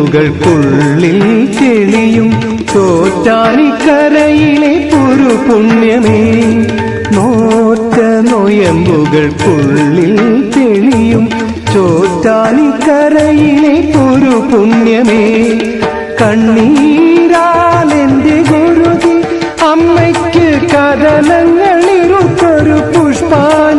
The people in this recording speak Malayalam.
നോയമ്പുകൾക്കുള്ളിൽ തെളിയും ചോറ്റാനിക്കരയിലെ ഒരു പുണ്യമേ. നോറ്റ നോയമ്പുകൾക്കുള്ളിൽ തെളിയും ചോറ്റാനിക്കരയിലെ ഒരു പുണ്യമേ. കണ്ണീരാലെന്റെ ഗുരുതി അമ്മയ്ക്ക് കഥനങ്ങളിരുത്തൊരു പുഷ്പാഞ്ജലി.